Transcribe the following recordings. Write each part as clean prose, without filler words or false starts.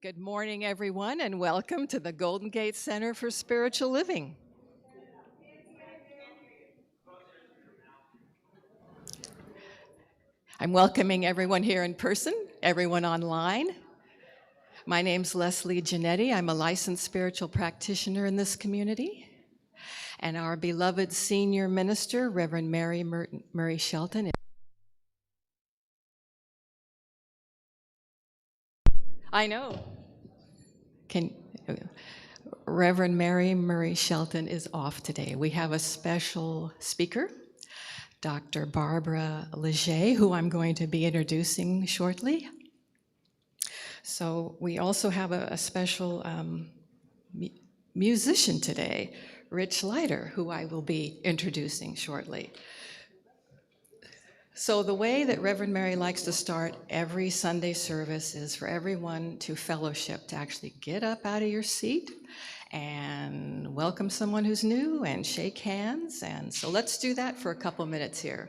Good morning, everyone, and welcome to the Golden Gate Center for Spiritual Living. I'm welcoming everyone here in person, everyone online. My name's Leslie Giannetti. I'm a licensed spiritual practitioner in this community. And our beloved senior minister, Reverend Murray Shelton. I know. Reverend Murray Shelton is off today. We have a special speaker, Dr. Barbara Leger, who I'm going to be introducing shortly. So we also have a special musician today, Rich Leiter, who I will be introducing shortly. So the way that Reverend Mary likes to start every Sunday service is for everyone to fellowship, to actually get up out of your seat and welcome someone who's new and shake hands. And so let's do that for a couple minutes here.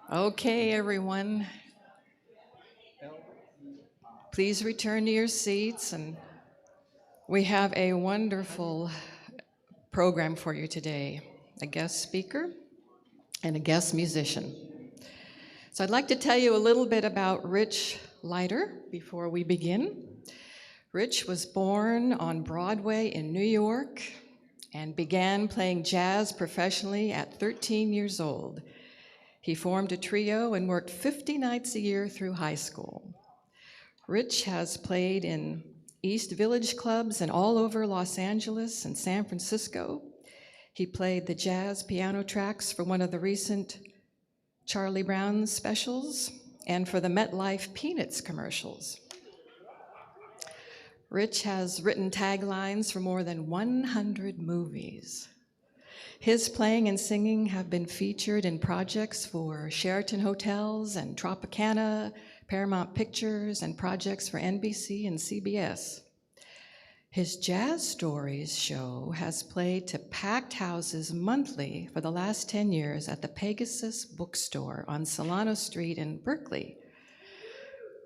Okay, everyone. Please return to your seats, and we have a wonderful program for you today, a guest speaker and a guest musician. So I'd like to tell you a little bit about Rich Leiter before we begin. Rich was born on Broadway in New York and began playing jazz professionally at 13 years old. He formed a trio and worked 50 nights a year through high school. Rich has played in East Village clubs and all over Los Angeles and San Francisco. He played the jazz piano tracks for one of the recent Charlie Brown specials and for the MetLife Peanuts commercials. Rich has written taglines for more than 100 movies. His playing and singing have been featured in projects for Sheraton Hotels and Tropicana, Paramount Pictures, and projects for NBC and CBS. His Jazz Stories show has played to packed houses monthly for the last 10 years at the Pegasus Bookstore on Solano Street in Berkeley.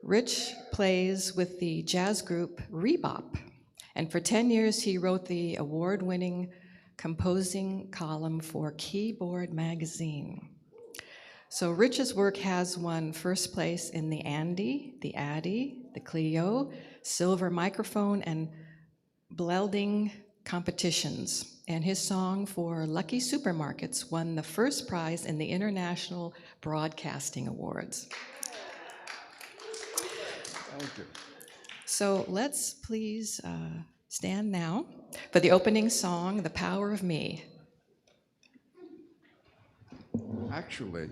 Rich plays with the jazz group Rebop, and for 10 years he wrote the award-winning composing column for Keyboard magazine. So Rich's work has won first place in the Andy, the Addy, the Clio, Silver Microphone, and Blelding competitions. And his song for Lucky Supermarkets won the first prize in the International Broadcasting Awards. Thank you. So let's please stand now for the opening song, The Power of Me. Actually,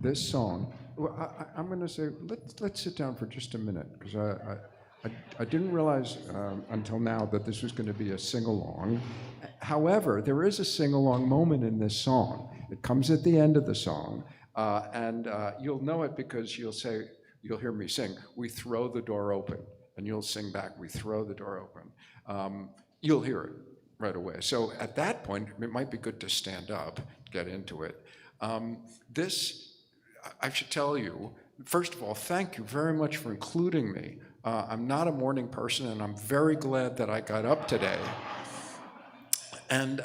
this song, well, I'm going to say, let's sit down for just a minute, because I didn't realize until now that this was going to be a sing-along. However, there is a sing-along moment in this song. It comes at the end of the song, and you'll know it because you'll hear me sing, "We throw the door open," and you'll sing back, "We throw the door open." You'll hear it right away. So at that point, it might be good to stand up, get into it. I should tell you First of all, thank you very much for including me. I'm not a morning person, and I'm very glad that I got up today. And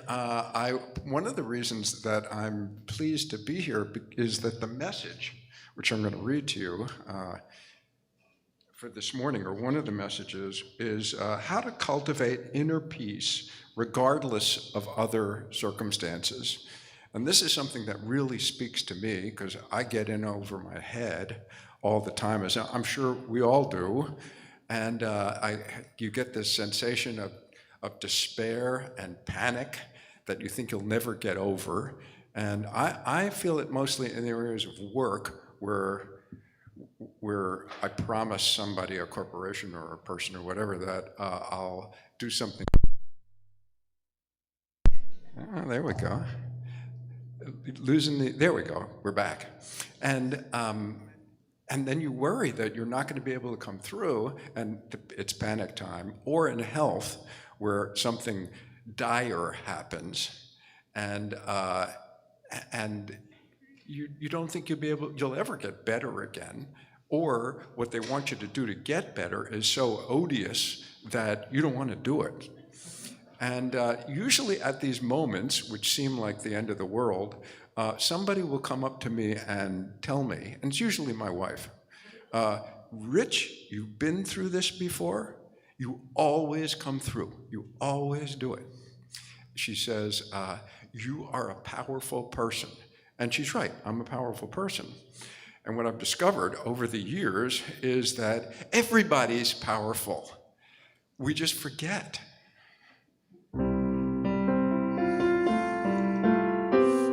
one of the reasons that I'm pleased to be here is that the message, which I'm going to read to you for this morning, or one of the messages, is how to cultivate inner peace regardless of other circumstances. And this is something that really speaks to me because I get in over my head all the time, as I'm sure we all do. And you get this sensation of despair and panic that you think you'll never get over. And I feel it mostly in the areas of work where I promise somebody, a corporation or a person or whatever, that I'll do something. Oh, there we go. There we go, we're back. And then you worry that you're not going to be able to come through, and it's panic time. Or in health, where something dire happens, and you don't think you'll ever get better again, or what they want you to do to get better is so odious that you don't want to do it. And usually at these moments, which seem like the end of the world, somebody will come up to me and tell me, and it's usually my wife, Rich, you've been through this before. You always come through. You always do it. She says, you are a powerful person. And she's right, I'm a powerful person. And what I've discovered over the years is that everybody's powerful. We just forget.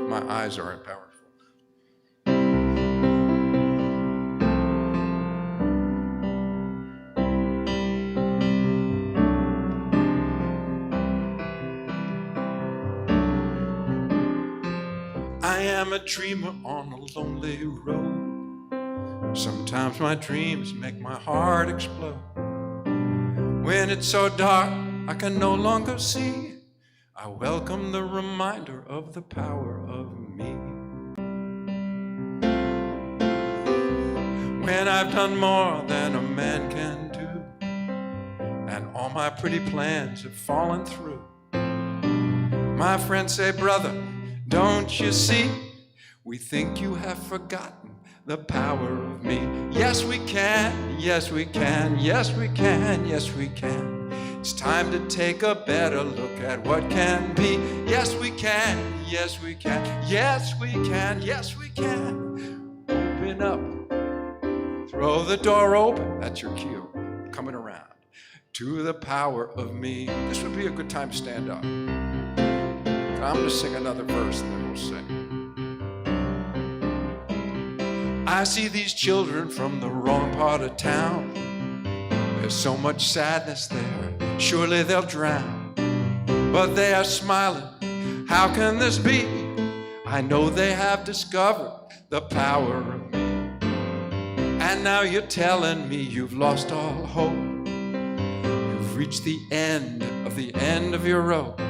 My eyes aren't powerful. I am a dreamer on a lonely road. Sometimes my dreams make my heart explode. When it's so dark, I can no longer see. I welcome the reminder of the power of me. When I've done more than a man can do, and all my pretty plans have fallen through, my friends say, brother, don't you see? We think you have forgotten the power of me. Yes, we can, yes, we can, yes, we can, yes, we can. It's time to take a better look at what can be. Yes, we can, yes, we can, yes, we can, yes, we can. Open up, throw the door open, that's your cue, coming around, to the power of me. This would be a good time to stand up. I'm gonna sing another verse and then we'll sing. I see these children from the wrong part of town. There's so much sadness there, surely they'll drown. But they are smiling, how can this be? I know they have discovered the power of me. And now you're telling me you've lost all hope. You've reached the end of your rope.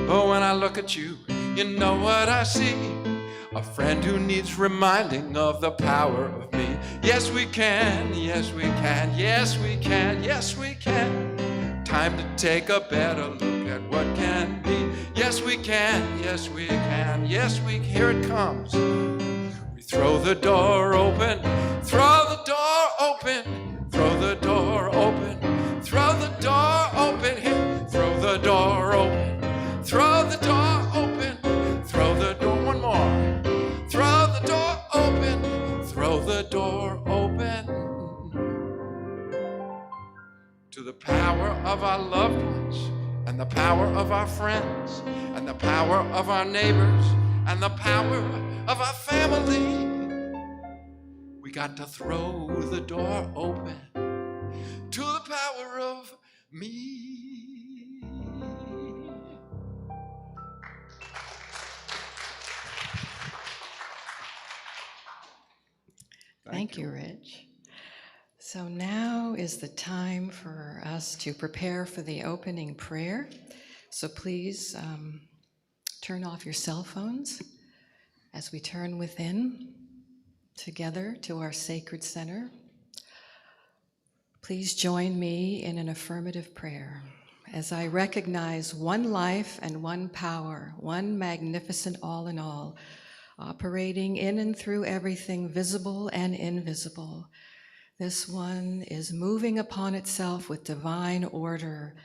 But when I look at you, you know what I see. A friend who needs reminding of the power of me. Yes, we can, yes, we can, yes, we can, yes, we can. Time to take a better look at what can be. Yes, we can, yes, we can, yes, here it comes. We throw the door open, throw the door open, throw the door open, throw the door open, here, throw the door open. Throw the door open, throw the door, one more. Throw the door open, throw the door open. To the power of our loved ones, and the power of our friends, and the power of our neighbors, and the power of our family. We got to throw the door open to the power of me. Thank you, Rich. So now is the time for us to prepare for the opening prayer. So please turn off your cell phones as we turn within. together to our sacred center. Please join me in an affirmative prayer as I recognize one life and one power, one magnificent all in all, operating in and through everything visible and invisible. This one is moving upon itself with divine order.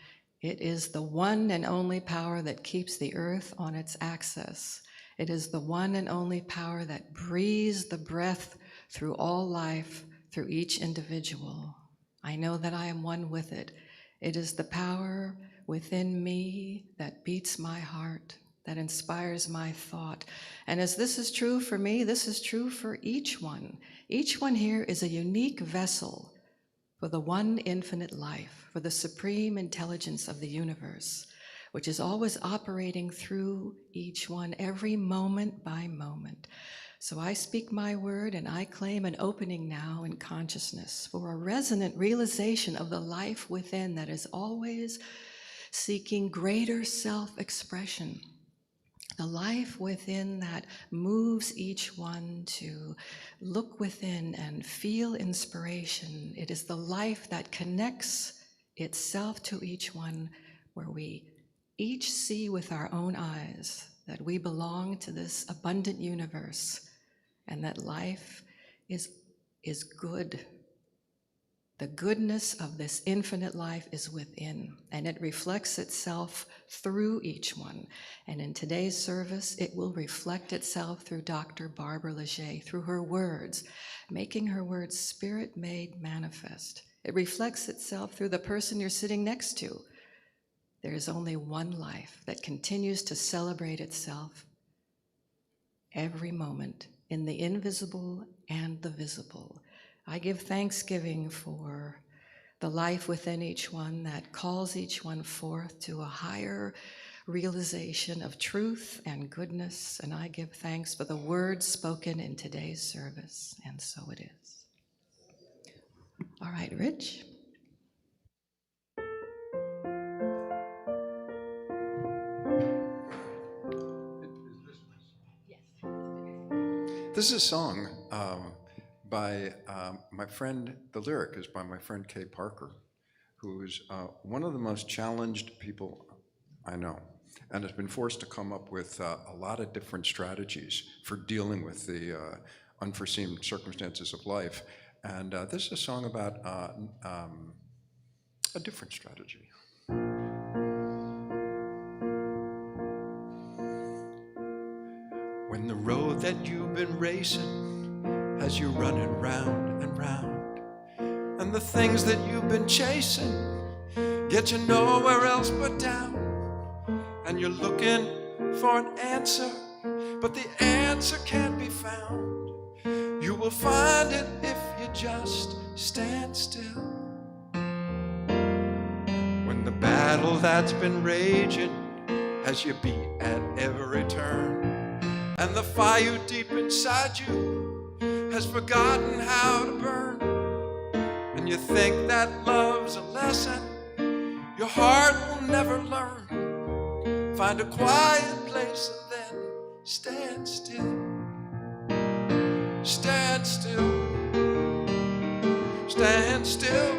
It is the one and only power that keeps the earth on its axis. It is the one and only power that breathes the breath through all life, through each individual. I know that I am one with it. It is the power within me that beats my heart, that inspires my thought. And as this is true for me, this is true for each one. Each one here is a unique vessel for the one infinite life, for the supreme intelligence of the universe, which is always operating through each one, every moment by moment. So I speak my word and I claim an opening now in consciousness for a resonant realization of the life within that is always seeking greater self-expression. The life within that moves each one to look within and feel inspiration. It is the life that connects itself to each one, where we each see with our own eyes that we belong to this abundant universe and that life is good. The goodness of this infinite life is within, and it reflects itself through each one. And in today's service, it will reflect itself through Dr. Barbara Leger, through her words, making her words spirit-made manifest. It reflects itself through the person you're sitting next to. There is only one life that continues to celebrate itself every moment in the invisible and the visible. I give thanksgiving for the life within each one that calls each one forth to a higher realization of truth and goodness, and I give thanks for the words spoken in today's service, and so it is. All right, Rich. This is a song by my friend, the lyric is by my friend Kay Parker, who's one of the most challenged people I know, and has been forced to come up with a lot of different strategies for dealing with the unforeseen circumstances of life. And this is a song about a different strategy. When the road that you've been racing has you running round and round, and the things that you've been chasing get you nowhere else but down, and you're looking for an answer, but the answer can't be found. You will find it if you just stand still. When the battle that's been raging has you beat at every turn, and the fire deep inside you has forgotten how to burn, and you think that love's a lesson your heart will never learn, find a quiet place and then stand still. Stand still. Stand still.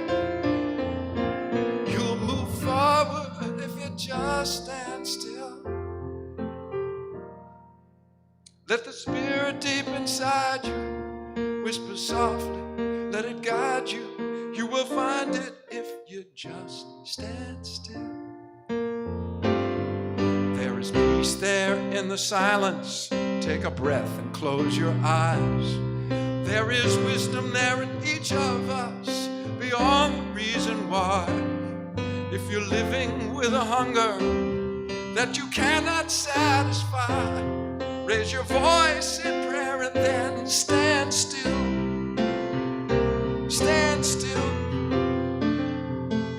You'll move forward if you just stand still. Let the spirit deep inside you whisper softly, let it guide you. You will find it if you just stand still. There is peace there in the silence. Take a breath and close your eyes. There is wisdom there in each of us, beyond the reason why. If you're living with a hunger that you cannot satisfy, raise your voice in prayer and then stand still. Stand still.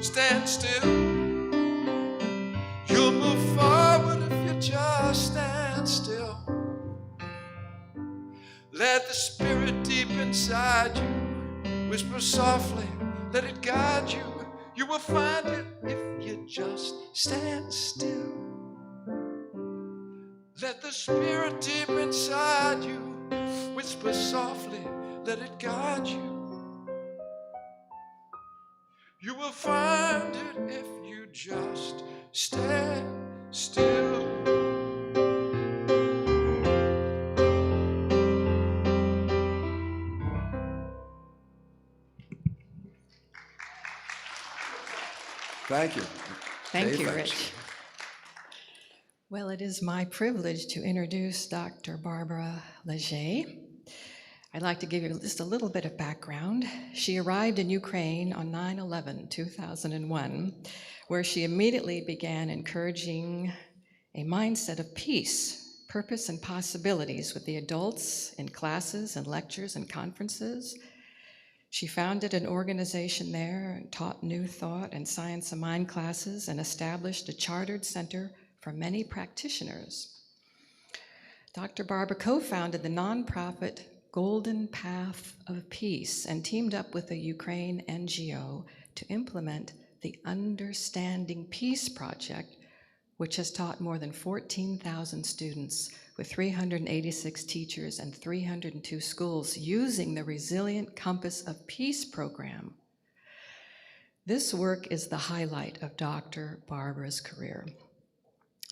Stand still. You'll move forward if you just stand still. Let the spirit deep inside you whisper softly, let it guide you. You will find it if you just stand still. Let the spirit deep inside you Whisper softly, let it guide you. You will find it if you just stand still. Thank you. Thank Dave, you, thanks. Rich. Well, it is my privilege to introduce Dr. Barbara Leger. I'd like to give you just a little bit of background. She arrived in Ukraine on 9/11, 2001, where she immediately began encouraging a mindset of peace, purpose, and possibilities with the adults in classes and lectures and conferences. She founded an organization there, taught New Thought and Science of Mind classes, and established a chartered center for many practitioners. Dr. Barbara co-founded the nonprofit Golden Path of Peace and teamed up with a Ukraine NGO to implement the Understanding Peace Project, which has taught more than 14,000 students with 386 teachers and 302 schools using the Resilient Compass of Peace program. This work is the highlight of Dr. Barbara's career,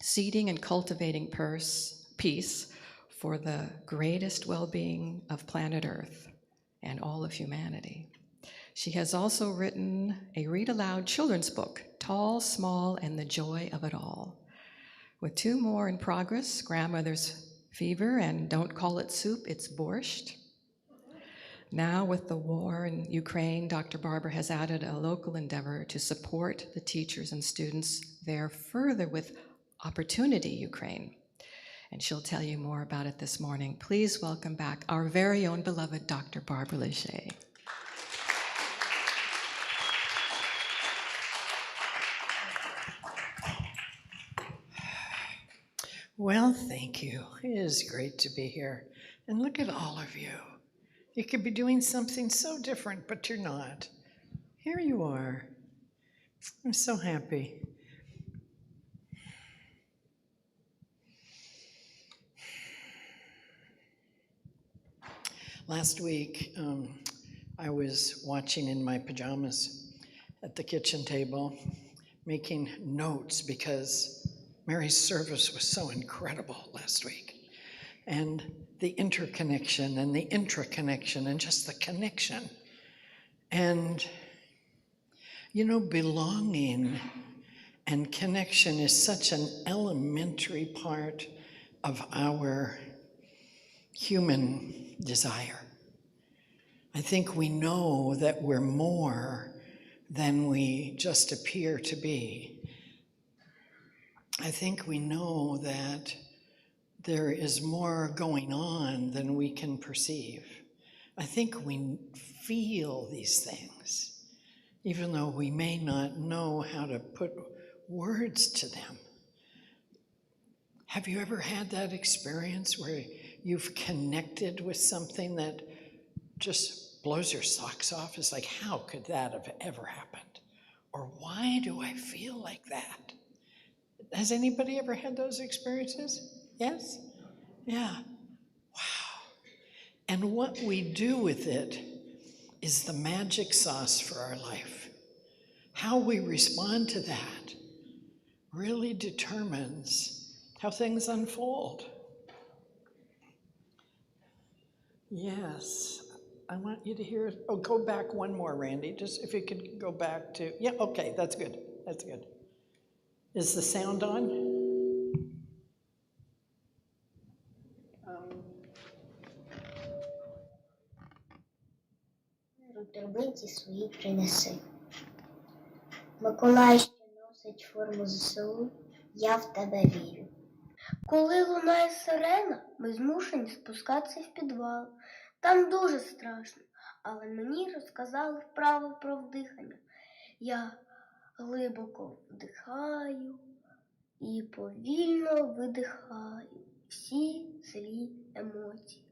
seeding and cultivating peace for the greatest well-being of planet Earth and all of humanity. She has also written a read-aloud children's book, Tall, Small, and the Joy of It All, with 2 more in progress, Grandmother's Fever and Don't Call It Soup, It's Borscht. Now with the war in Ukraine, Dr. Barbara has added a local endeavor to support the teachers and students there further with Opportunity Ukraine. And she'll tell you more about it this morning. Please welcome back our very own beloved Dr. Barbara Leger. Well, thank you. It is great to be here. And look at all of you. You could be doing something so different, but you're not. Here you are. I'm so happy. Last week, I was watching in my pajamas at the kitchen table, making notes because Mary's service was so incredible last week. And the interconnection and the intraconnection and just the connection. And, you know, belonging and connection is such an elementary part of our human desire. I think we know that we're more than we just appear to be. I think we know that there is more going on than we can perceive. I think we feel these things, even though we may not know how to put words to them. Have you ever had that experience where you've connected with something that just blows your socks off? It's like, how could that have ever happened? Or why do I feel like that? Has anybody ever had those experiences? Yes? Yeah. Wow. And what we do with it is the magic sauce for our life. How we respond to that really determines how things unfold. Yes. I want you to hear it. Oh, go back one more, Randy. Just if you could go back to, yeah, okay, that's good. That's good. Is the sound on? Драбинці свої принеси. Миколай, що носить форму ЗСУ, я в тебе вірю. Коли лунає сирена, ми змушені спускатися в підвал. Там дуже страшно, але мені розказали вправо про вдихання. Я глибоко вдихаю і повільно видихаю всі злі емоції.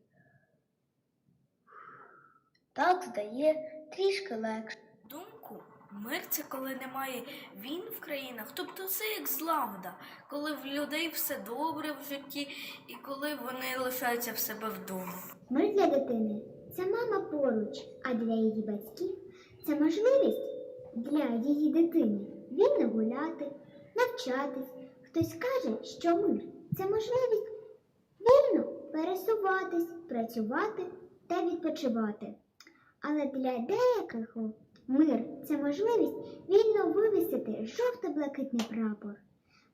Так стає трішки легше. Думку Мир – це коли немає війн в країнах, тобто все як злагода, коли в людей все добре в житті і коли вони лишаються в себе вдома. Мир для дитини – це мама поруч, а для її батьків – це можливість для її дитини вільно гуляти, навчатись. Хтось каже, що мир – це можливість вільно пересуватись, працювати та відпочивати. Але для деяких мир – це можливість вільно вивісити жовто-блакитний прапор.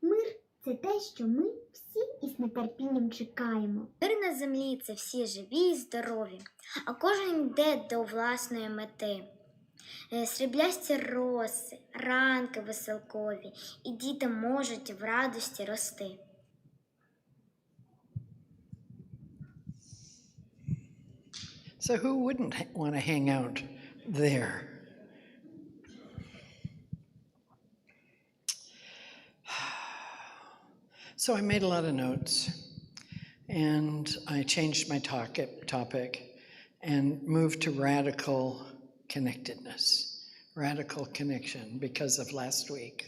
Мир – це те, що ми всі із нетерпінням чекаємо. Мир на землі – це всі живі і здорові, а кожен йде до власної мети. Сріблясті роси, ранки веселкові, і діти можуть в радості рости. So who wouldn't want to hang out there? So I made a lot of notes, and I changed my topic and moved to radical connectedness, radical connection, because of last week.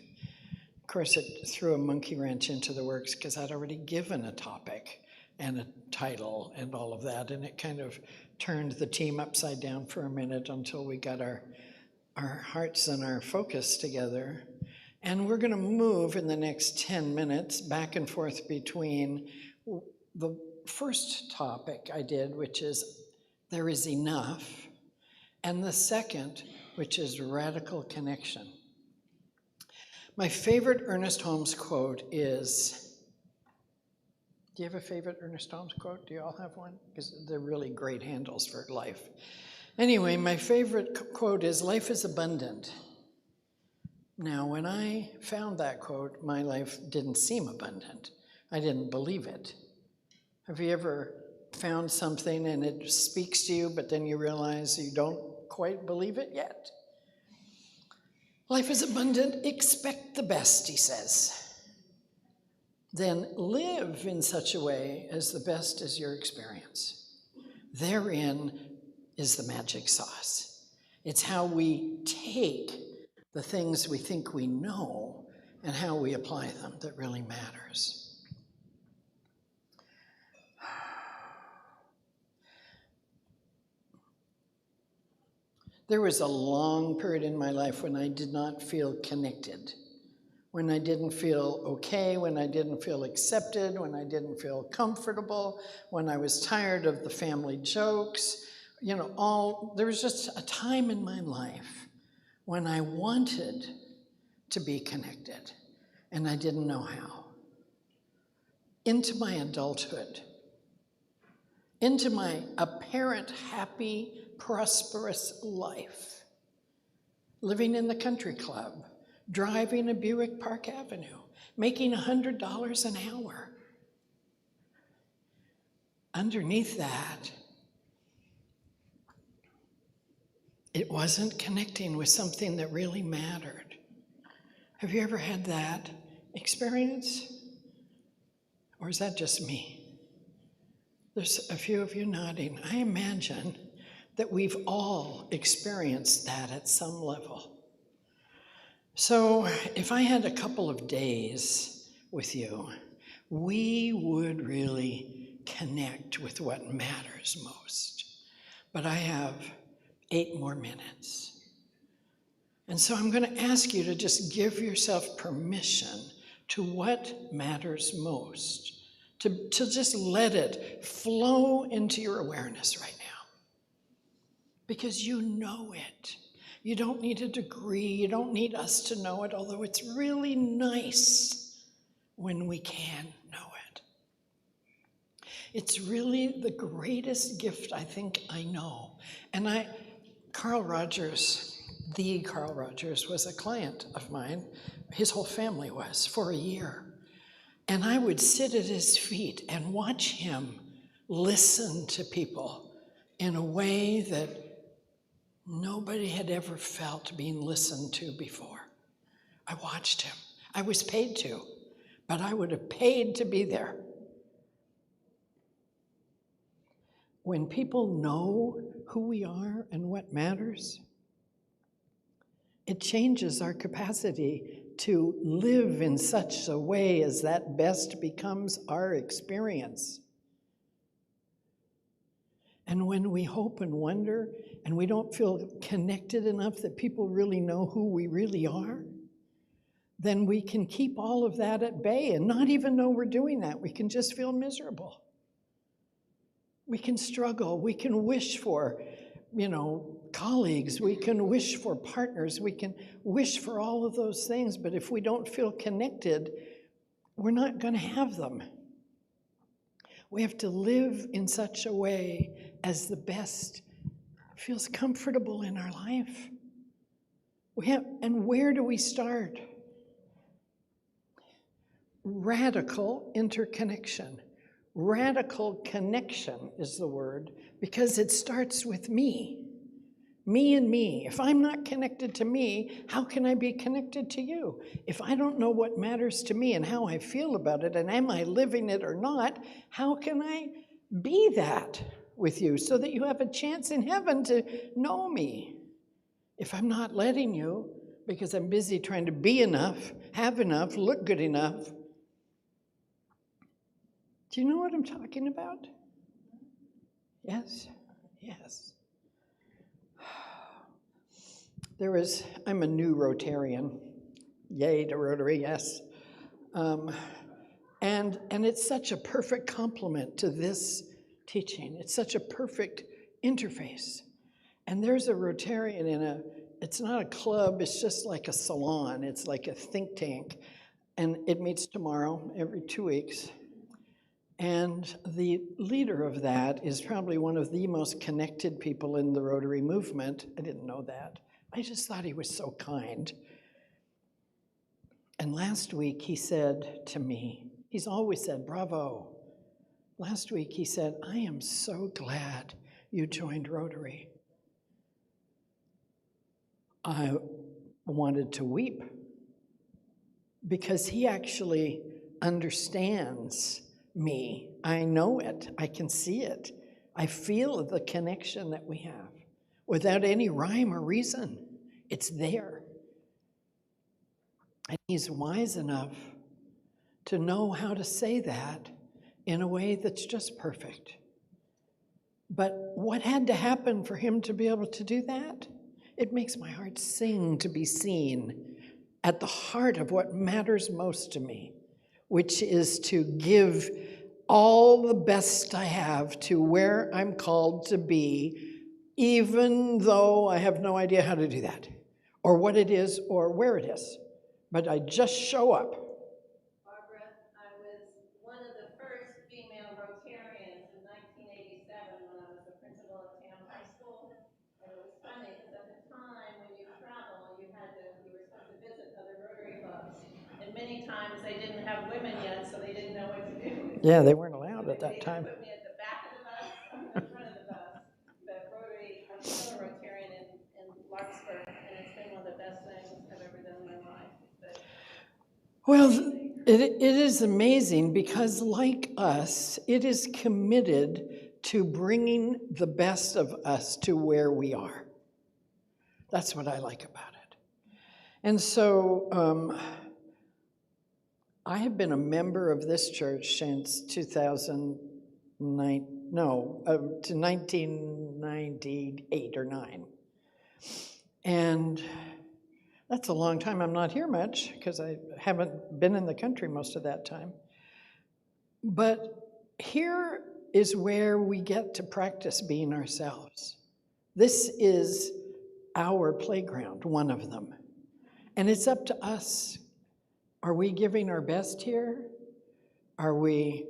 Of course, it threw a monkey wrench into the works because I'd already given a topic and a title and all of that, and it kind of turned the team upside down for a minute until we got our hearts and our focus together. And we're going to move in the next 10 minutes back and forth between the first topic I did, which is there is enough, and the second, which is radical connection. My favorite Ernest Holmes quote is, do you have a favorite Ernest Holmes quote? Do you all have one? Because they're really great handles for life. Anyway, my favorite quote is, life is abundant. Now, when I found that quote, my life didn't seem abundant. I didn't believe it. Have you ever found something and it speaks to you, but then you realize you don't quite believe it yet? Life is abundant, expect the best, he says. Then live in such a way as the best is your experience. Therein is the magic sauce. It's how we take the things we think we know and how we apply them that really matters. There was a long period in my life when I did not feel connected, when I didn't feel okay, when I didn't feel accepted, when I didn't feel comfortable, when I was tired of the family jokes. There was just a time in my life when I wanted to be connected, and I didn't know how. Into my adulthood, into my apparent happy, prosperous life, living in the country club, driving a Buick Park Avenue, making $100 an hour. Underneath that, it wasn't connecting with something that really mattered. Have you ever had that experience? Or is that just me? There's a few of you nodding. I imagine that we've all experienced that at some level. So if I had a couple of days with you, we would really connect with what matters most. But I have 8 more minutes. And so I'm going to ask you to just give yourself permission to what matters most, to just let it flow into your awareness right now. Because you know it. You don't need a degree, you don't need us to know it, although it's really nice when we can know it. It's really the greatest gift I think I know. And Carl Rogers, the Carl Rogers, was a client of mine. His whole family was, for a year. And I would sit at his feet and watch him listen to people in a way that nobody had ever felt being listened to before. I watched him. I was paid to, but I would have paid to be there. When people know who we are and what matters, It changes our capacity to live in such a way as that best becomes our experience. And when we hope and wonder, and we don't feel connected enough that people really know who we really are, then we can keep all of that at bay and not even know we're doing that. We can just feel miserable. We can struggle. We can wish for, colleagues. We can wish for partners. We can wish for all of those things. But if we don't feel connected, we're not going to have them. We have to live in such a way as the best feels comfortable in our life. And where do we start? Radical interconnection. Radical connection is the word, because it starts with me. Me and me. If I'm not connected to me, how can I be connected to you? If I don't know what matters to me and how I feel about it, and am I living it or not, how can I be that with you so that you have a chance in heaven to know me? If I'm not letting you because I'm busy trying to be enough, have enough, look good enough. Do you know what I'm talking about? Yes? Yes. I'm a new Rotarian. Yay to Rotary, yes. And it's such a perfect complement to this teaching. It's such a perfect interface. And there's a Rotarian it's not a club, it's just like a salon. It's like a think tank. And it meets tomorrow, every 2 weeks. And the leader of that is probably one of the most connected people in the Rotary movement. I didn't know that. I just thought he was so kind. And last week he said to me, he's always said, bravo. Last week he said, I am so glad you joined Rotary. I wanted to weep because he actually understands me. I know it. I can see it. I feel the connection that we have without any rhyme or reason. It's there. And he's wise enough to know how to say that in a way that's just perfect. But what had to happen for him to be able to do that? It makes my heart sing to be seen at the heart of what matters most to me, which is to give all the best I have to where I'm called to be, even though I have no idea how to do that, or what it is, or where it is. But I just show up. Barbara, I was one of the first female Rotarians in 1987 when I was the principal of Tam High School. And it was funny because at the time when you travel, you were supposed to visit other Rotary clubs. And many times they didn't have women yet, so they didn't know what to do. Yeah, they weren't allowed at that time. They put me at the back of the bus, I'm in the front of the bus. But Rotary, I'm still a Rotarian in Larkspur, and it's been one of the best things I've ever done in my life. Well, it is amazing because, like us, it is committed to bringing the best of us to where we are. That's what I like about it. And so I have been a member of this church since 1998 or 9. And that's a long time. I'm not here much because I haven't been in the country most of that time. But here is where we get to practice being ourselves. This is our playground, one of them. And it's up to us. Are we giving our best here? Are we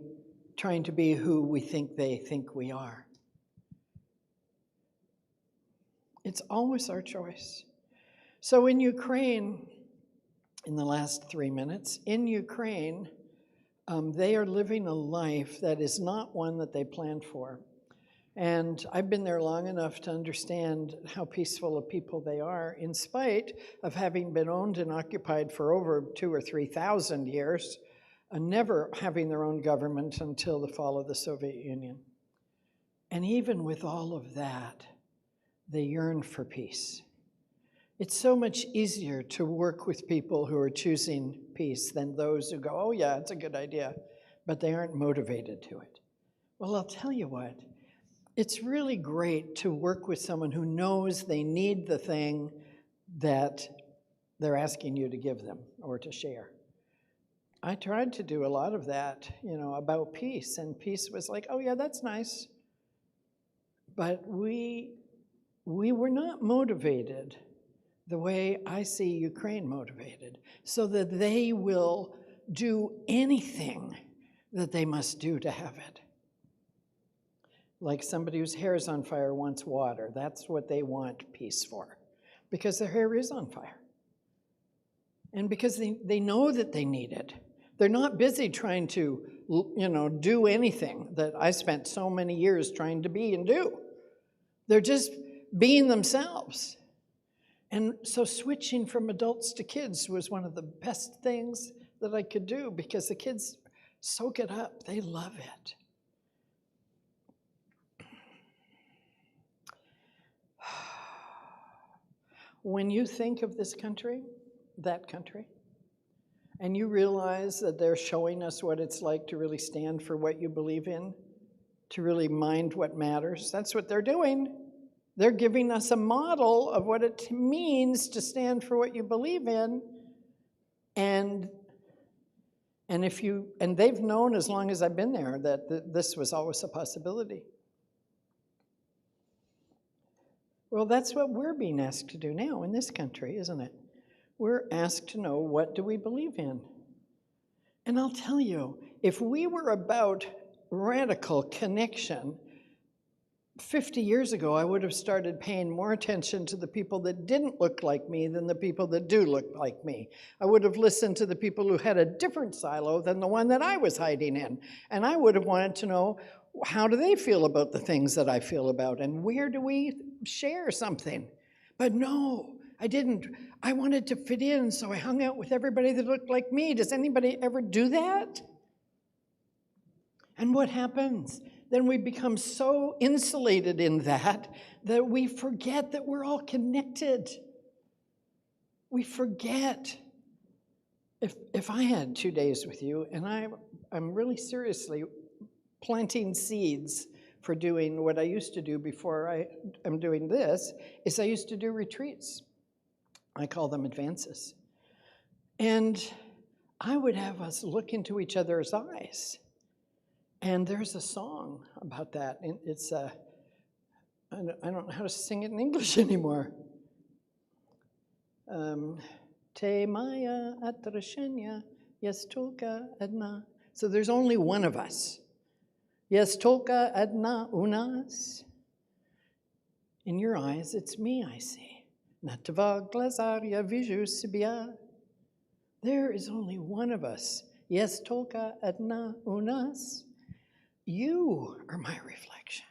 trying to be who we think they think we are? It's always our choice. So in Ukraine, in the last 3 minutes, in Ukraine, they are living a life that is not one that they planned for. And I've been there long enough to understand how peaceful a people they are, in spite of having been owned and occupied for over 2,000 or 3,000 years, and never having their own government until the fall of the Soviet Union. And even with all of that, they yearn for peace. It's so much easier to work with people who are choosing peace than those who go, oh yeah, it's a good idea, but they aren't motivated to it. Well, I'll tell you what, it's really great to work with someone who knows they need the thing that they're asking you to give them or to share. I tried to do a lot of that, about peace, and peace was like, oh yeah, that's nice. But we were not motivated the way I see Ukraine motivated, so that they will do anything that they must do to have it. Like somebody whose hair is on fire wants water. That's what they want peace for, because their hair is on fire. And because they know that they need it. They're not busy trying to, do anything that I spent so many years trying to be and do. They're just being themselves. And so switching from adults to kids was one of the best things that I could do, because the kids soak it up. They love it. When you think of this country, that country, and you realize that they're showing us what it's like to really stand for what you believe in, to really mind what matters, that's what they're doing. They're giving us a model of what it means to stand for what you believe in, and they've known as long as I've been there that this was always a possibility. Well, that's what we're being asked to do now in this country, isn't it? We're asked to know, what do we believe in? And I'll tell you, if we were about radical connection, 50 years ago, I would have started paying more attention to the people that didn't look like me than the people that do look like me. I would have listened to the people who had a different silo than the one that I was hiding in. And I would have wanted to know, how do they feel about the things that I feel about? And where do we share something? But no, I didn't. I wanted to fit in, so I hung out with everybody that looked like me. Does anybody ever do that? And what happens? Then we become so insulated in that we forget that we're all connected. We forget. If I had 2 days with you, and I'm really seriously planting seeds for doing what I used to do before I'm doing this, is I used to do retreats. I call them advances. And I would have us look into each other's eyes. And there's a song about that. It's I don't know how to sing it in English anymore. Te maya atrashenya yestolka adna. So there's only one of us. Yestolka adna unas. In your eyes, it's me I see. Natava glazaria viju sibia. There is only one of us. Yestolka adna unas. You are my reflection.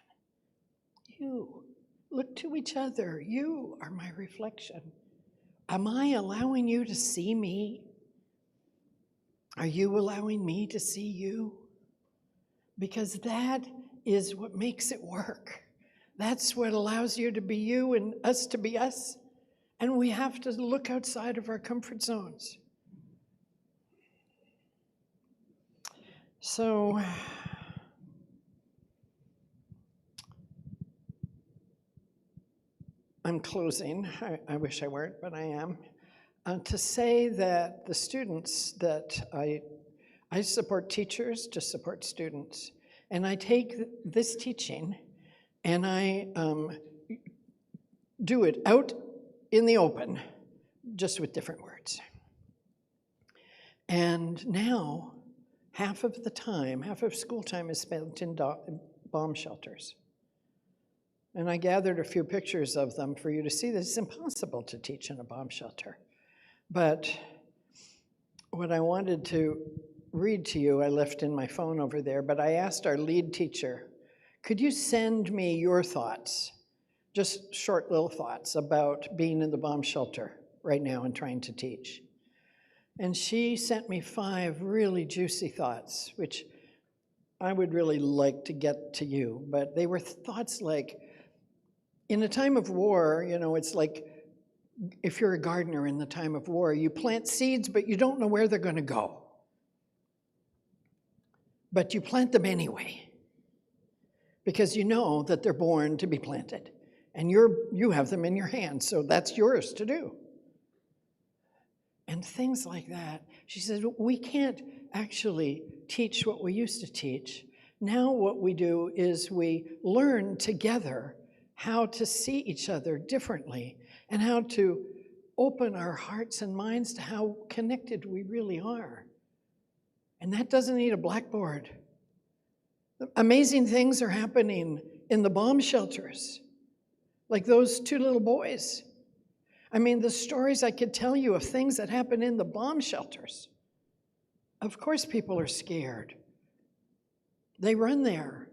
You. Look to each other. You are my reflection. Am I allowing you to see me? Are you allowing me to see you? Because that is what makes it work. That's what allows you to be you and us to be us. And we have to look outside of our comfort zones. So, I'm closing. I wish I weren't, but I am. To say that the students that I support teachers to support students, and I take this teaching and I do it out in the open, just with different words. And now, half of school time is spent in bomb shelters. And I gathered a few pictures of them for you to see that it's impossible to teach in a bomb shelter. But what I wanted to read to you, I left in my phone over there, but I asked our lead teacher, could you send me your thoughts, just short little thoughts about being in the bomb shelter right now and trying to teach? And she sent me 5 really juicy thoughts, which I would really like to get to you, but they were thoughts like, in a time of war, it's like if you're a gardener in the time of war, you plant seeds, but you don't know where they're going to go. But you plant them anyway, because you know that they're born to be planted, and you have them in your hands, so that's yours to do. And things like that. She said, we can't actually teach what we used to teach. Now what we do is we learn together how to see each other differently and how to open our hearts and minds to how connected we really are. And that doesn't need a blackboard. Amazing things are happening in the bomb shelters, like those two little boys. I mean, the stories I could tell you of things that happen in the bomb shelters. Of course people are scared. They run there.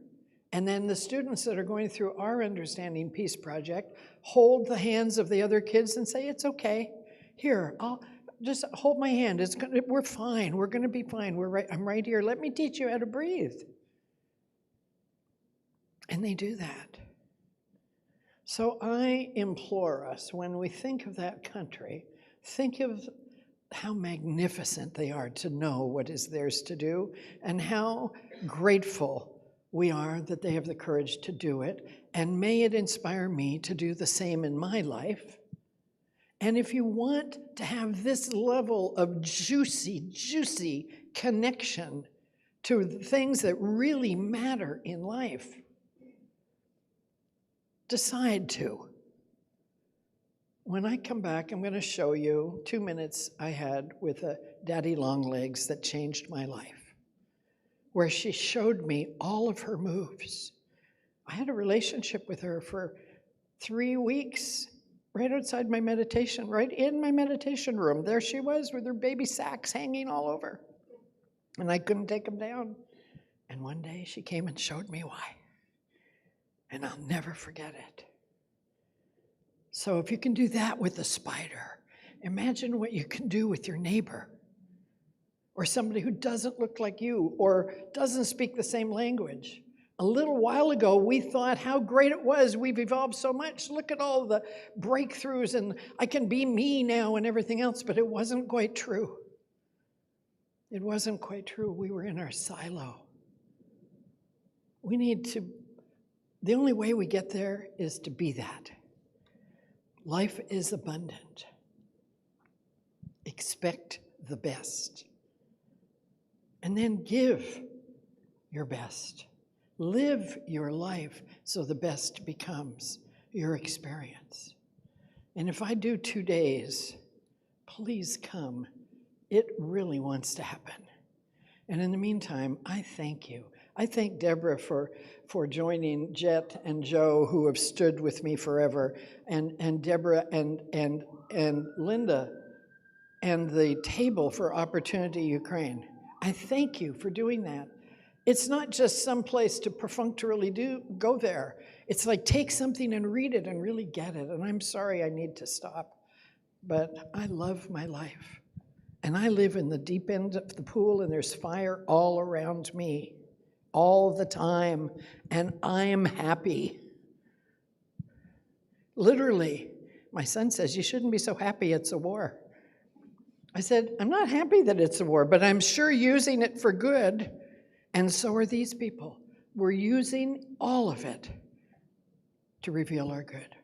And then the students that are going through our Understanding Peace project hold the hands of the other kids and say, it's okay. Here, I'll just hold my hand. We're fine. We're going to be fine. I'm right here. Let me teach you how to breathe. And they do that. So I implore us, when we think of that country, think of how magnificent they are to know what is theirs to do, and how grateful we are that they have the courage to do it, and may it inspire me to do the same in my life. And if you want to have this level of juicy connection to things that really matter in life, decide to. When I come back, I'm going to show you 2 minutes I had with a Daddy Longlegs that changed my life, where she showed me all of her moves. I had a relationship with her for 3 weeks, right outside my meditation, right in my meditation room. There she was with her baby sacks hanging all over, and I couldn't take them down. And one day she came and showed me why. And I'll never forget it. So if you can do that with a spider, imagine what you can do with your neighbor, or somebody who doesn't look like you, or doesn't speak the same language. A little while ago, we thought how great it was. We've evolved so much. Look at all the breakthroughs, and I can be me now and everything else, but it wasn't quite true. It wasn't quite true. We were in our silo. We need to. The only way we get there is to be that. Life is abundant. Expect the best. And then give your best. Live your life so the best becomes your experience. And if I do 2 days, please come. It really wants to happen. And in the meantime, I thank you. I thank Deborah for joining Jet and Joe, who have stood with me forever, and Deborah and Linda, and the Table for Opportunity Ukraine. I thank you for doing that. It's not just some place to perfunctorily go there. It's like take something and read it and really get it. And I'm sorry I need to stop, but I love my life. And I live in the deep end of the pool, and there's fire all around me all the time, and I'm happy. Literally, my son says, you shouldn't be so happy it's a war. I said, I'm not happy that it's a war, but I'm sure using it for good, and so are these people. We're using all of it to reveal our good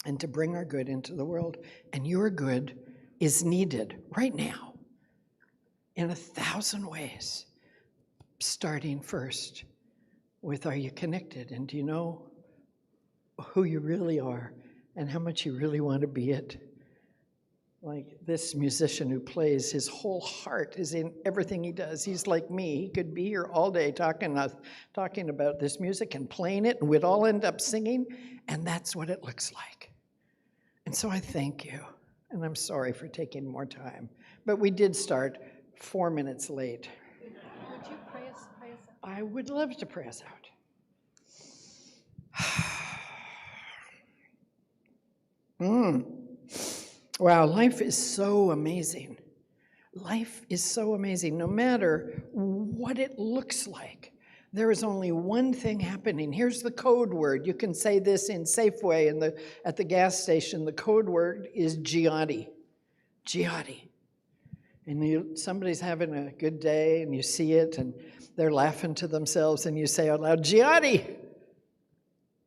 and to bring our good into the world, and your good is needed right now in 1,000 ways. Starting first with, are you connected? And do you know who you really are and how much you really want to be it? Like this musician who plays, his whole heart is in everything he does. He's like me. He could be here all day talking about this music and playing it, and we'd all end up singing, and that's what it looks like. And so I thank you, and I'm sorry for taking more time. But we did start 4 minutes late. Would you pray us out? I would love to pray us out. Wow, life is so amazing. Life is so amazing, no matter what it looks like. There is only one thing happening. Here's the code word. You can say this in Safeway at the gas station. The code word is Giotti. Giotti. And somebody's having a good day and you see it and they're laughing to themselves and you say out loud, Giotti.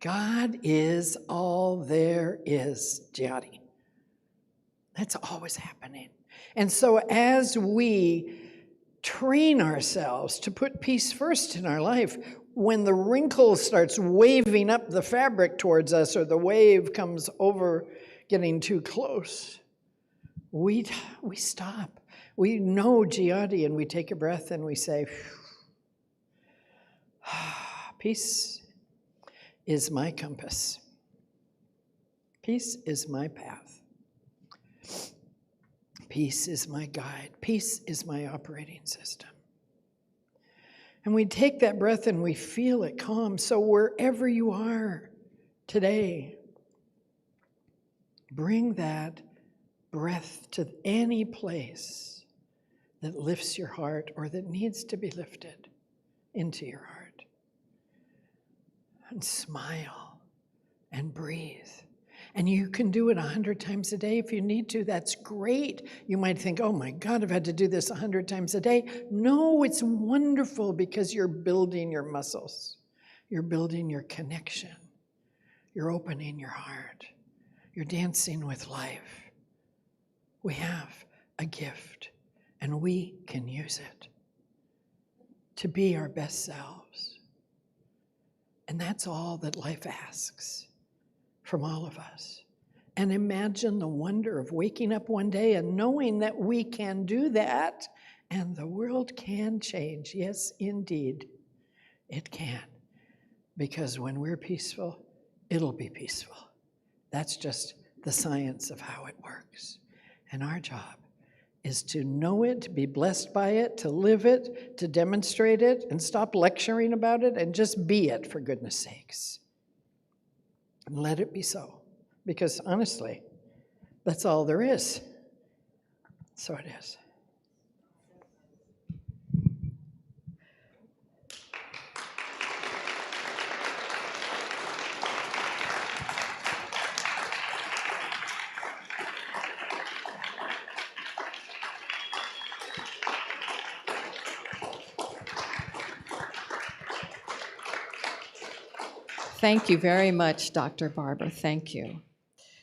God is all there is, Giotti. That's always happening. And so as we train ourselves to put peace first in our life, when the wrinkle starts waving up the fabric towards us or the wave comes over getting too close, we stop. We know Giotti and we take a breath and we say, peace is my compass. Peace is my path. Peace is my guide. Peace is my operating system. And we take that breath and we feel it calm. So wherever you are today, bring that breath to any place that lifts your heart or that needs to be lifted into your heart. And smile and breathe. And you can do it 100 times a day if you need to. That's great. You might think, oh my God, I've had to do this 100 times a day. No, it's wonderful because you're building your muscles. You're building your connection. You're opening your heart. You're dancing with life. We have a gift, and we can use it to be our best selves. And that's all that life asks from all of us. And imagine the wonder of waking up one day and knowing that we can do that and the world can change. Yes, indeed, it can. Because when we're peaceful, it'll be peaceful. That's just the science of how it works. And our job is to know it, to be blessed by it, to live it, to demonstrate it, and stop lecturing about it and just be it, for goodness sakes. And let it be so. Because honestly, that's all there is. So it is. Thank you very much, Dr. Barber. Thank you.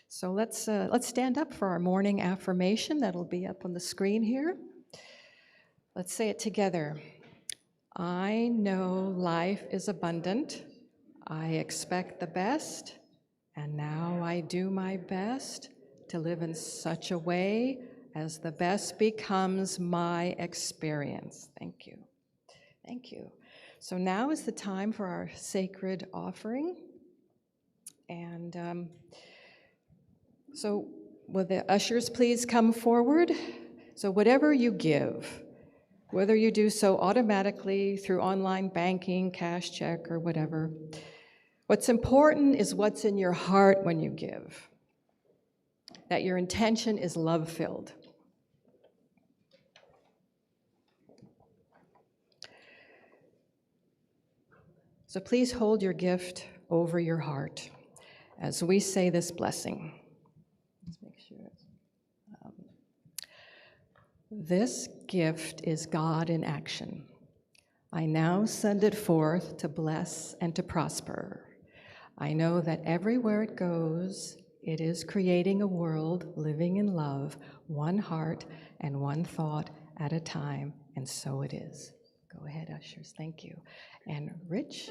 So let's stand up for our morning affirmation. That'll be up on the screen here. Let's say it together. I know life is abundant. I expect the best, and now I do my best to live in such a way as the best becomes my experience. Thank you. Thank you. So now is the time for our sacred offering. And so will the ushers please come forward? So whatever you give, whether you do so automatically through online banking, cash check, or whatever, what's important is what's in your heart when you give, that your intention is love-filled. So please hold your gift over your heart as we say this blessing. Let's make sure. This gift is God in action. I now send it forth to bless and to prosper. I know that everywhere it goes, it is creating a world living in love, one heart and one thought at a time, and so it is. Go ahead, ushers. Thank you. And Rich?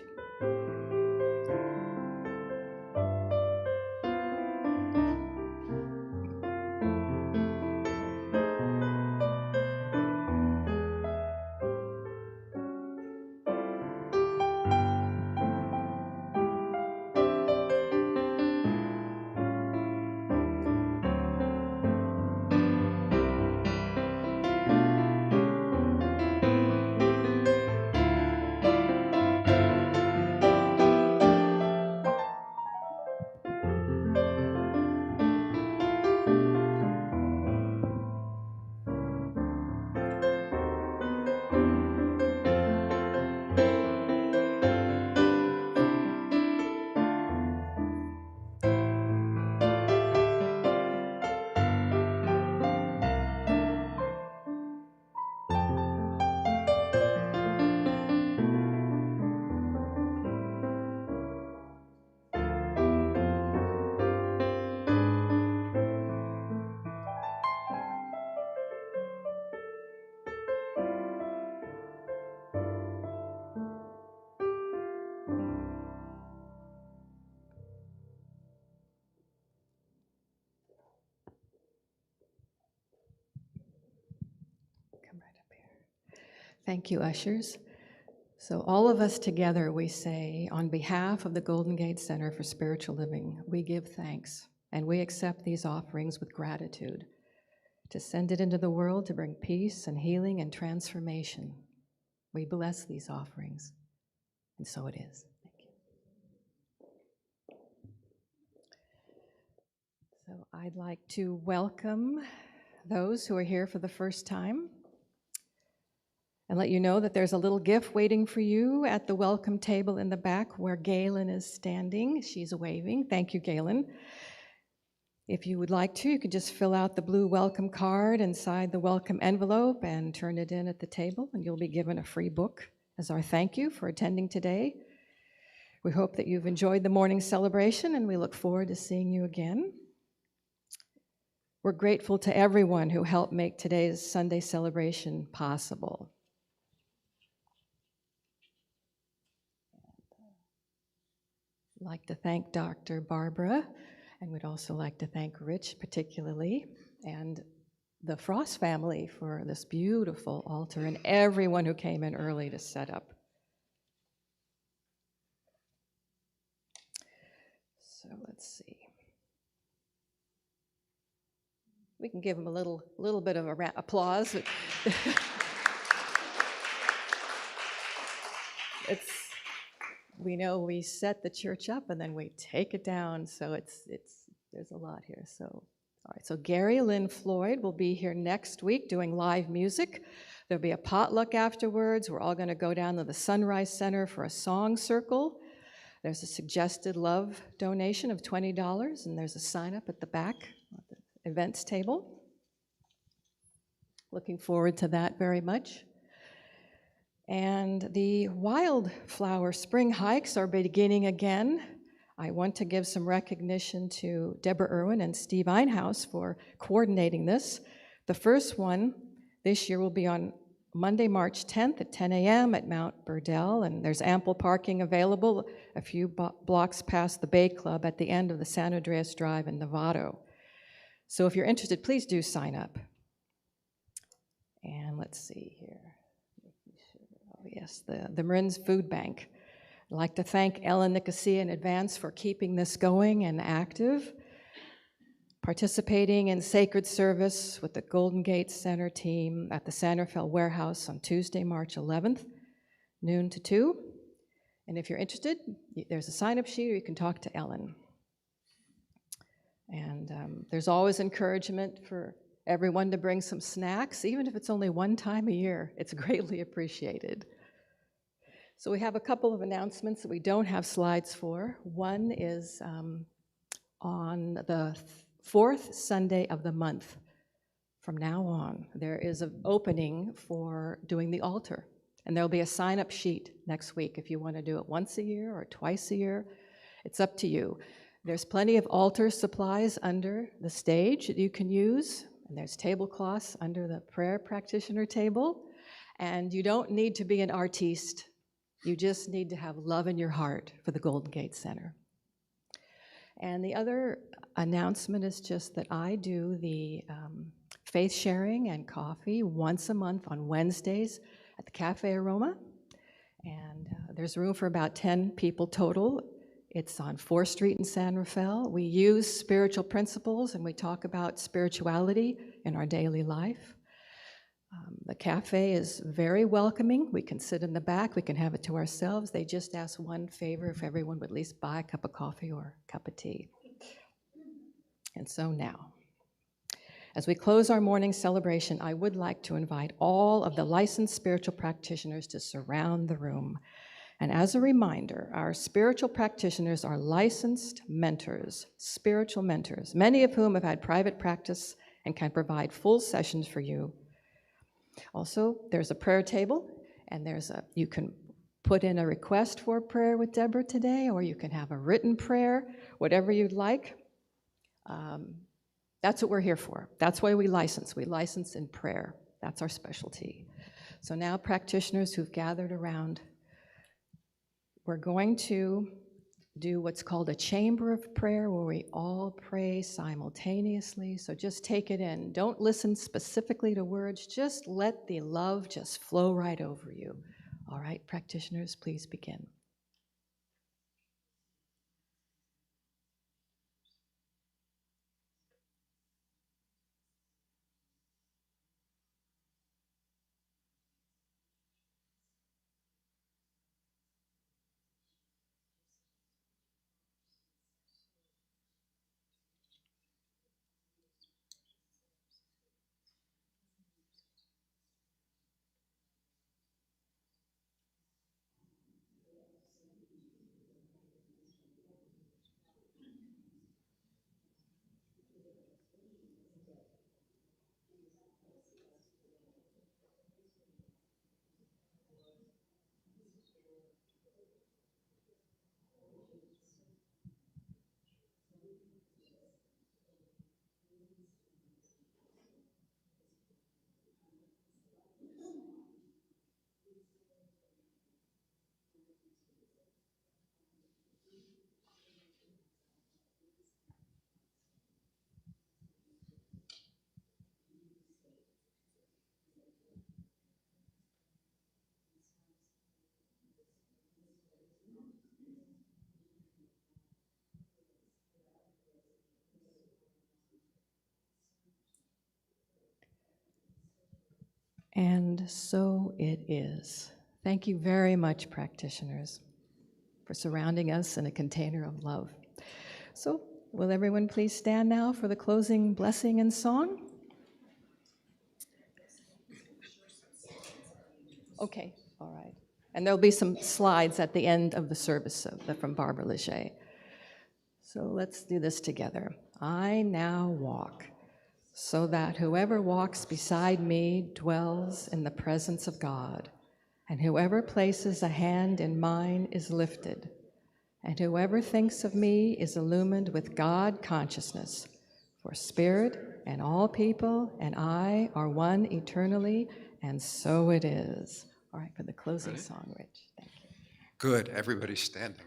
Thank you, ushers. So all of us together, we say, on behalf of the Golden Gate Center for Spiritual Living, we give thanks and we accept these offerings with gratitude to send it into the world to bring peace and healing and transformation. We bless these offerings, and so it is. Thank you. So I'd like to welcome those who are here for the first time and let you know that there's a little gift waiting for you at the welcome table in the back where Galen is standing. She's waving. Thank you, Galen. If you would like to, you could just fill out the blue welcome card inside the welcome envelope and turn it in at the table, and you'll be given a free book as our thank you for attending today. We hope that you've enjoyed the morning celebration, and we look forward to seeing you again. We're grateful to everyone who helped make today's Sunday celebration possible. I'd like to thank Dr. Barbara, and we'd also like to thank Rich particularly, and the Frost family for this beautiful altar, and everyone who came in early to set up. So let's see. We can give them a little bit of applause. We know we set the church up and then we take it down, so there's a lot here. So, all right. So Gary Lynn Floyd will be here next week doing live music. There'll be a potluck afterwards. We're all going to go down to the Sunrise Center for a song circle. There's a suggested love donation of $20, and there's a sign up at the back of the events table. Looking forward to that very much. And the wildflower spring hikes are beginning again. I want to give some recognition to Deborah Irwin and Steve Einhaus for coordinating this. The first one this year will be on Monday, March 10th at 10 a.m. at Mount Burdell, and there's ample parking available a few blocks past the Bay Club at the end of the San Andreas Drive in Novato. So if you're interested, please do sign up. And let's see here. Yes, the Marin's Food Bank. I'd like to thank Ellen Nicosia in advance for keeping this going and active, participating in sacred service with the Golden Gate Center team at the Santa Fe Warehouse on Tuesday, March 11th, noon to 2. And if you're interested, there's a sign-up sheet, or you can talk to Ellen. And there's always encouragement for everyone to bring some snacks, even if it's only one time a year. It's greatly appreciated. So we have a couple of announcements that we don't have slides for. One is on the fourth Sunday of the month. From now on, there is an opening for doing the altar. And there'll be a sign-up sheet next week if you want to do it once a year or twice a year. It's up to you. There's plenty of altar supplies under the stage that you can use. And there's tablecloths under the prayer practitioner table. And you don't need to be an artiste. You just need to have love in your heart for the Golden Gate Center. And the other announcement is just that I do the faith sharing and coffee once a month on Wednesdays at the Cafe Aroma. And there's room for about 10 people total. It's on 4th Street in San Rafael. We use spiritual principles and we talk about spirituality in our daily life. The cafe is very welcoming. We can sit in the back. We can have it to ourselves. They just ask one favor, if everyone would at least buy a cup of coffee or a cup of tea. And so now, as we close our morning celebration, I would like to invite all of the licensed spiritual practitioners to surround the room. And as a reminder, our spiritual practitioners are licensed mentors, spiritual mentors, many of whom have had private practice and can provide full sessions for you. Also, there's a prayer table, and you can put in a request for a prayer with Deborah today, or you can have a written prayer, whatever you'd like. That's what we're here for. That's why we license. We license in prayer. That's our specialty. So now, practitioners who've gathered around, we're going to do what's called a chamber of prayer where we all pray simultaneously. So just take it in. Don't listen specifically to words. Just let the love just flow right over you. All right, practitioners, please begin. And so it is. Thank you very much, practitioners, for surrounding us in a container of love. So, will everyone please stand now for the closing blessing and song? Okay, all right. And there'll be some slides at the end of the service from Barbara Leger. So let's do this together. I now walk, so that whoever walks beside me dwells in the presence of God, and whoever places a hand in mine is lifted, and whoever thinks of me is illumined with God consciousness, for spirit and all people and I are one eternally, and so it is. All right, for the closing song, Rich. Thank you. Good. Everybody's standing.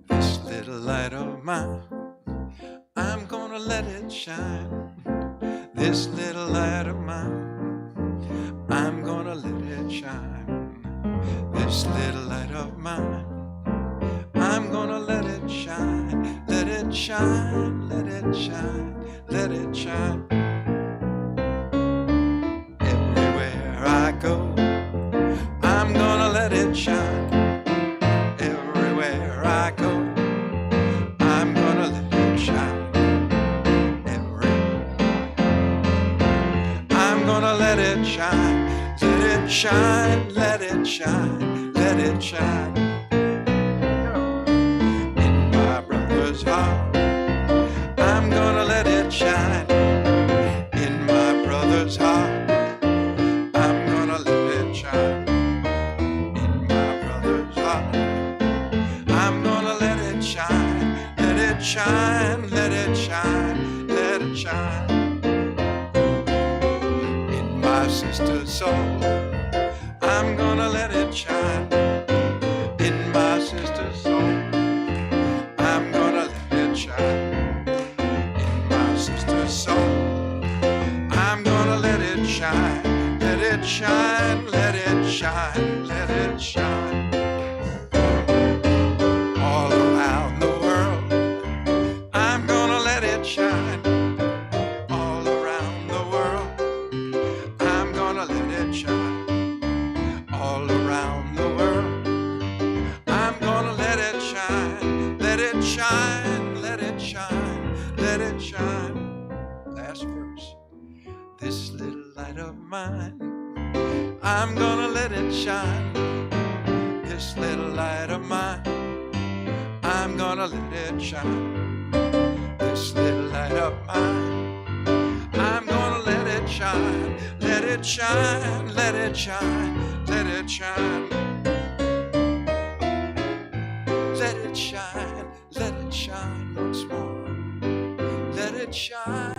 This little light of mine, I'm gonna let it shine. This little light of mine, I'm gonna let it shine. This little light of mine, I'm gonna let it shine. Let it shine, let it shine, let it shine. Everywhere I go, I'm gonna let it shine. Everywhere I go, I'm gonna let it shine. I'm gonna let it shine. Let it shine, let it shine, let it shine. In my brother's heart, I'm gonna let it shine. In my brother's heart, I'm gonna let it shine. In my brother's heart, I'm gonna let it shine. Let it shine, let it shine, let it shine. In my sister's soul, I'm gonna let it shine. In my sister's soul, I'm gonna let it shine. In my sister's soul, I'm gonna let it shine. Let it shine, let it shine, let it shine. All around the world, I'm gonna let it shine. All around the world, I'm gonna let it shine. All around the world, I'm gonna let it shine. Let it shine, let it shine, let it shine. Last verse. This little light of mine, I'm gonna let it shine. This little light of mine, I'm gonna let it shine. This little light of mine, I'm gonna let it shine. Let it shine, let it shine, let it shine. Let it shine once more. Let it shine.